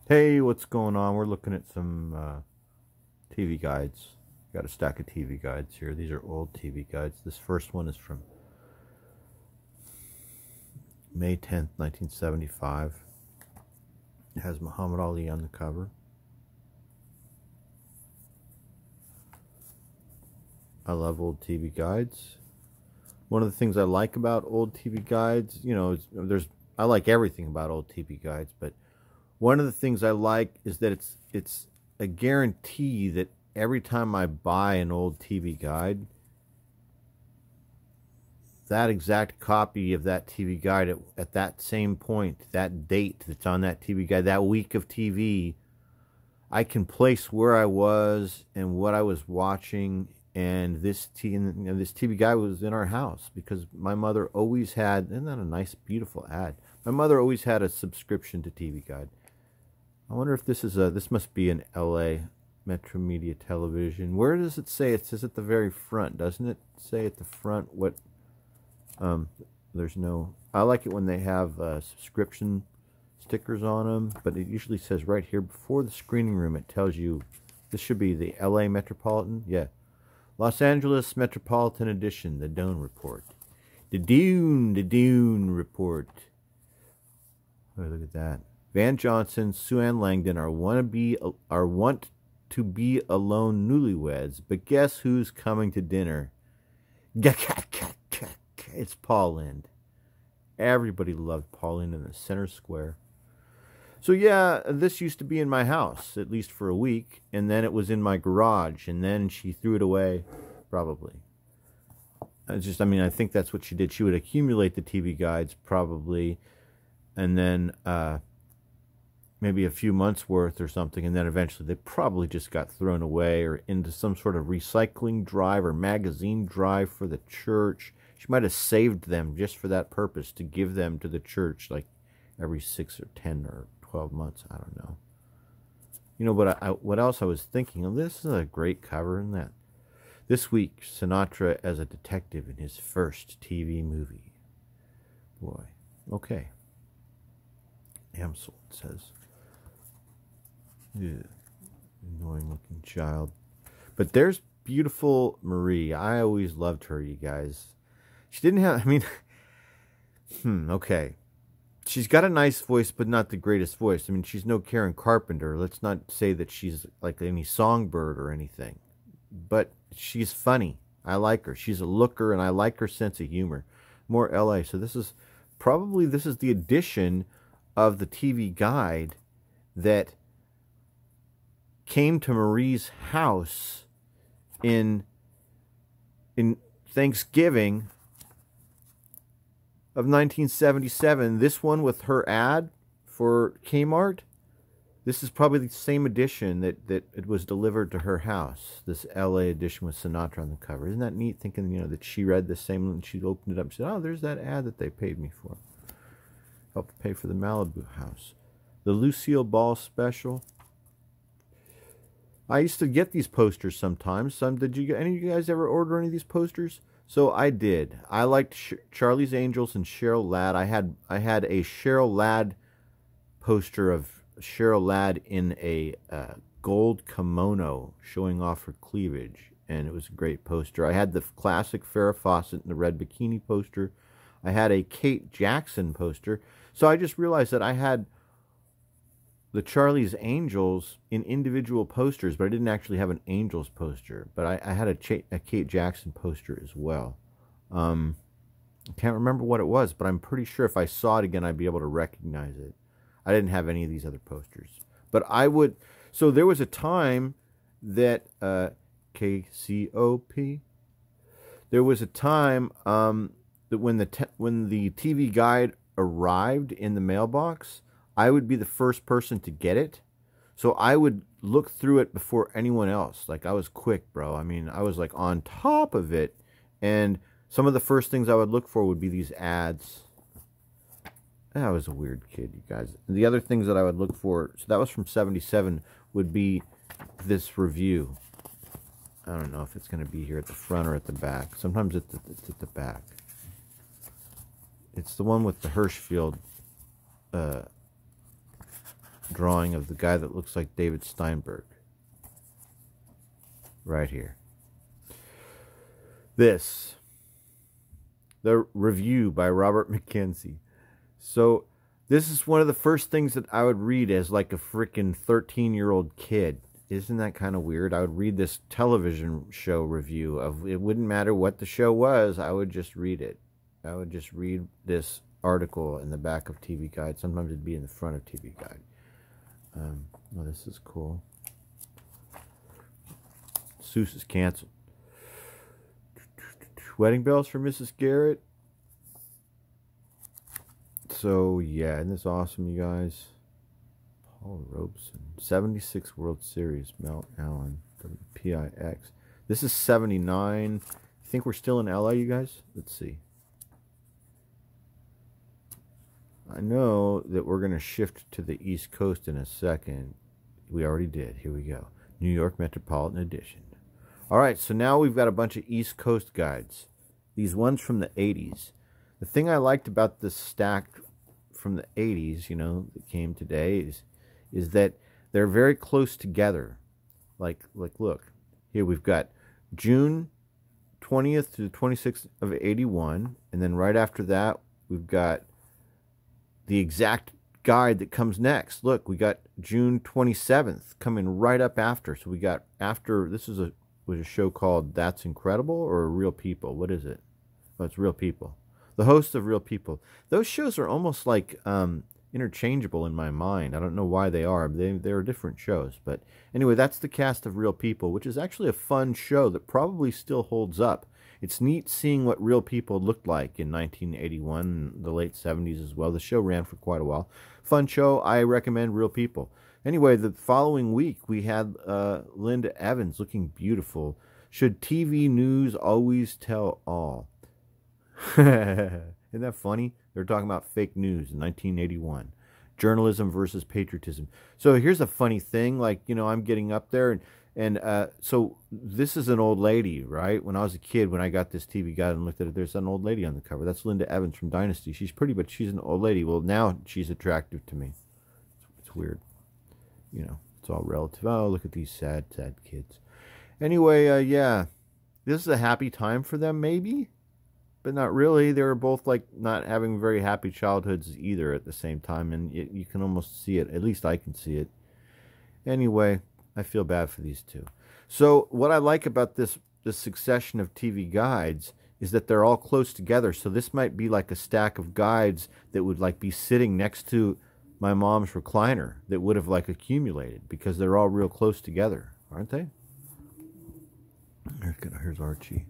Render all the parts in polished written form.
Hey, what's going on? We're looking at some TV guides. Got a stack of TV guides here. These are old TV guides. This first one is from May 10th, 1975. It has Muhammad Ali on the cover. I love old TV guides. One of the things I like about old TV guides, you know, I like everything about old TV guides, but one of the things I like is that it's a guarantee that every time I buy an old TV guide, that exact copy of that TV guide at that same point, that date that's on that TV guide, that week of TV, I can place where I was and what I was watching. And this TV guide was in our house because my mother always had, isn't that a nice, beautiful ad? My mother always had a subscription to TV Guide. I wonder if this is this must be an LA Metro Media Television. Where does it say? It says at the very front, doesn't it say at the front what, there's no, I like it when they have subscription stickers on them, but it usually says right here before the screening room, it tells you, this should be the LA Metropolitan, yeah. Los Angeles Metropolitan Edition, the Dune Report. The Dune Report. Oh, look at that. Van Johnson, Sue Ann Langdon are want to be alone newlyweds, but guess who's coming to dinner? It's Paul Lynde. Everybody loved Paul Lynde in the center square. So yeah, this used to be in my house, at least for a week, and then it was in my garage, and then she threw it away, probably. I think that's what she did. She would accumulate the TV guides, probably, and then maybe a few months worth or something, and then eventually they probably just got thrown away or into some sort of recycling drive or magazine drive for the church. She might have saved them just for that purpose, to give them to the church, like every 6 or 10 or 12 months, I don't know. You know, but what else I was thinking of, this is a great cover in that. This week, Sinatra as a detective in his first TV movie. Boy, okay. Amsel, it says. Ew, annoying looking child. But there's beautiful Marie. I always loved her, you guys. She didn't have, okay. She's got a nice voice, but not the greatest voice. I mean, she's no Karen Carpenter. Let's not say that she's like any Songbird or anything. But she's funny. I like her. She's a looker, and I like her sense of humor. More LA. So this is the edition of the TV guide that came to Marie's house in Thanksgiving of 1977. This one with her ad for Kmart. This is probably the same edition that it was delivered to her house. This LA edition with Sinatra on the cover. Isn't that neat? Thinking, you know, that she read the same and she opened it up and said, "Oh, there's that ad that they paid me for. Helped pay for the Malibu house." The Lucille Ball special. I used to get these posters sometimes. Did any of you guys ever order any of these posters? So I did. I liked Charlie's Angels and Cheryl Ladd. I had a Cheryl Ladd poster of Cheryl Ladd in a gold kimono showing off her cleavage, and it was a great poster. I had the classic Farrah Fawcett in the red bikini poster. I had a Kate Jackson poster. So I just realized that I had the Charlie's Angels in individual posters, but I didn't actually have an Angels poster. But I had a Kate Jackson poster as well. I can't remember what it was, but I'm pretty sure if I saw it again, I'd be able to recognize it. I didn't have any of these other posters. But I would... So there was a time that... KCOP? There was a time that when the TV guide arrived in the mailbox, I would be the first person to get it. So I would look through it before anyone else. Like, I was quick, bro. I mean, I was like on top of it. And some of the first things I would look for would be these ads. I was a weird kid, you guys. And the other things that I would look for, so that was from 77, would be this review. I don't know if it's going to be here at the front or at the back. Sometimes it's at the back. It's the one with the Hirschfield drawing of the guy that looks like David Steinberg. Right here. This. The review by Robert McKenzie. So, this is one of the first things that I would read as like a freaking 13-year-old kid. Isn't that kind of weird? I would read this television show review of, it wouldn't matter what the show was, I would just read it. I would just read this article in the back of TV Guide. Sometimes it'd be in the front of TV Guide. Well, this is cool. Seuss is canceled. Wedding bells for Mrs. Garrett. So, yeah, isn't this awesome, you guys? Paul Robeson. 76 World Series. Mel Allen. WPIX. This is 79. You think we're still in LA, you guys? Let's see. I know that we're going to shift to the East Coast in a second. We already did. Here we go. New York Metropolitan Edition. All right, so now we've got a bunch of East Coast guides. These ones from the 80s. The thing I liked about this stack from the 80s, you know, that came today is that they're very close together. Like look, here we've got June 20th to the 26th of 81, and then right after that, we've got the exact guide that comes next. Look, we got June 27th coming right up after. So we got after, this is was a show called That's Incredible or Real People. What is it? Oh, it's Real People. The hosts of Real People. Those shows are almost like interchangeable in my mind. I don't know why they are. They're different shows. But anyway, that's the cast of Real People, which is actually a fun show that probably still holds up. It's neat seeing what Real People looked like in 1981, the late 70s as well. The show ran for quite a while. Fun show. I recommend Real People. Anyway, the following week, we had Linda Evans looking beautiful. Should TV news always tell all? Isn't that funny? They're talking about fake news in 1981. Journalism versus patriotism. So here's a funny thing. Like, you know, I'm getting up there and so this is an old lady, right? When I was a kid, when I got this TV guide and looked at it, there's an old lady on the cover. That's Linda Evans from Dynasty. She's pretty, but she's an old lady. Well, now she's attractive to me. It's weird. You know, it's all relative. Oh, look at these sad, sad kids. Anyway, yeah, this is a happy time for them, maybe, but not really. They were both like not having very happy childhoods either at the same time, and you can almost see it. At least I can see it. Anyway, I feel bad for these two. So what I like about this succession of TV guides is that they're all close together. So this might be like a stack of guides that would like be sitting next to my mom's recliner that would have like accumulated because they're all real close together, aren't they? Here's Archie.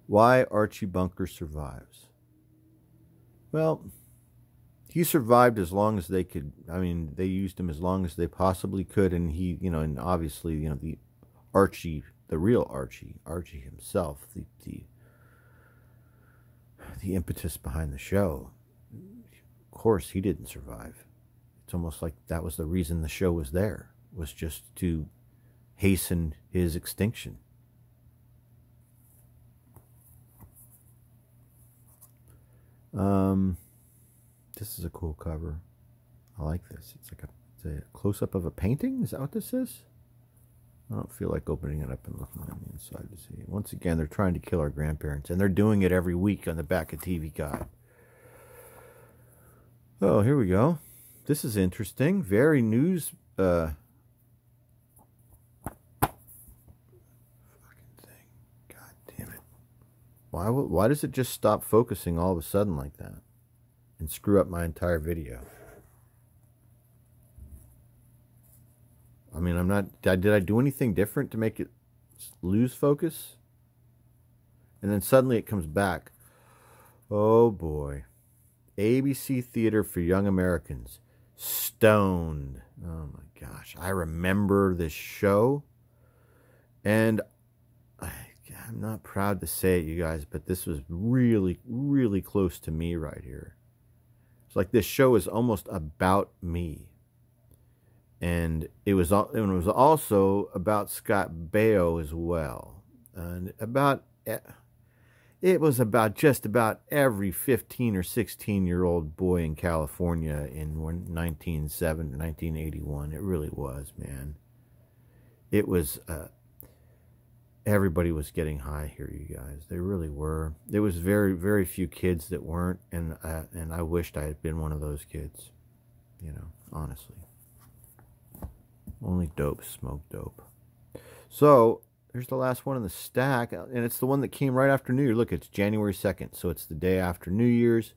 Why Archie Bunker survives. Well, he survived as long as they could. I mean, they used him as long as they possibly could, and he, you know, and obviously, you know, the Archie, the real Archie himself, the impetus behind the show. Of course, he didn't survive. It's almost like that was the reason the show was there, was just to hasten his extinction. This is a cool cover. I like this. It's like it's a close-up of a painting. Is that what this is? I don't feel like opening it up and looking on the inside to see. Once again, they're trying to kill our grandparents, and they're doing it every week on the back of TV Guide. Oh, here we go. This is interesting. Very news. Fucking thing. God damn it. Why does it just stop focusing all of a sudden like that and screw up my entire video? I mean, I'm not. Did I do anything different to make it lose focus? And then suddenly it comes back. Oh boy. ABC Theater for Young Americans. Stoned. Oh my gosh. I remember this show. And I'm not proud to say it, you guys, but this was really, really close to me right here. It's like this show is almost about me. And it was also about Scott Baio as well. And about... It was about just about every 15 or 16-year-old boy in California in 1981. It really was, man. It was, everybody was getting high here, you guys. They really were. There was very, very few kids that weren't, and I wished I had been one of those kids, you know, honestly. Only dope smoked dope. So, here's the last one in the stack, and it's the one that came right after New Year. Look, it's January 2nd, so it's the day after New Year's.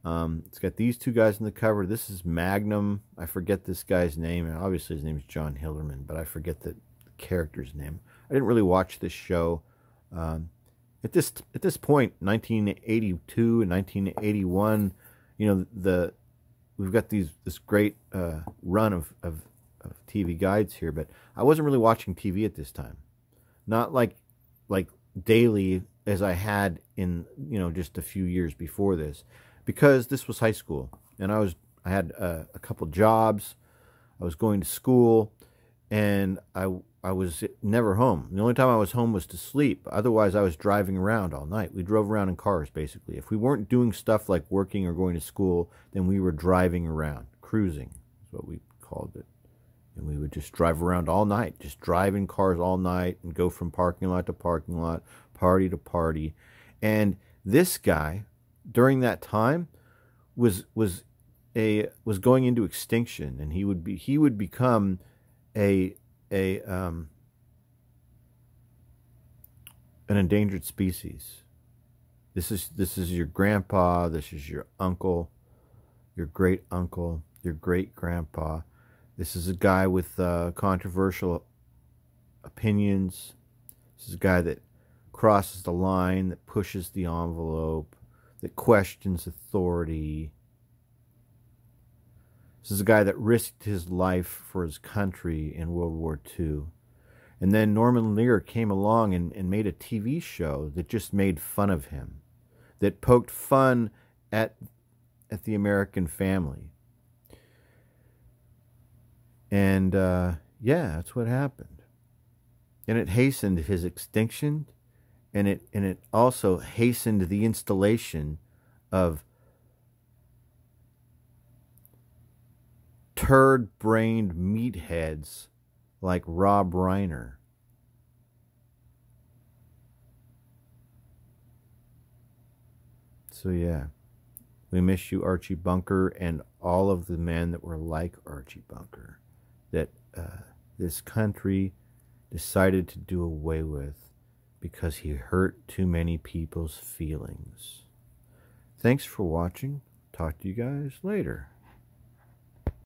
It's got these two guys in the cover. This is Magnum. I forget this guy's name. Obviously, his name is John Hilderman, but I forget the character's name. I didn't really watch this show. At this point, 1982 and 1981, you know, we've got this great run of TV guides here, but I wasn't really watching TV at this time. Not like daily as I had in, you know, just a few years before this, because this was high school and I had a couple jobs. I was going to school, and I was never home. The only time I was home was to sleep. Otherwise, I was driving around all night. We drove around in cars, basically. If we weren't doing stuff like working or going to school, then we were driving around. Cruising is what we called it. And we would just drive around all night, just drive in cars all night and go from parking lot to parking lot, party to party. And this guy, during that time, was going into extinction, and he would become an endangered species. This is your grandpa, this is your uncle, your great uncle, your great grandpa. This is a guy with controversial opinions. This is a guy that crosses the line, that pushes the envelope, that questions authority. This is a guy that risked his life for his country in World War II. And then Norman Lear came along and made a TV show that just made fun of him, that poked fun at the American family. And yeah, that's what happened. And it hastened his extinction, and it also hastened the installation of turd-brained meatheads like Rob Reiner. So yeah, we miss you, Archie Bunker, and all of the men that were like Archie Bunker, that this country decided to do away with because he hurt too many people's feelings. Thanks for watching. Talk to you guys later.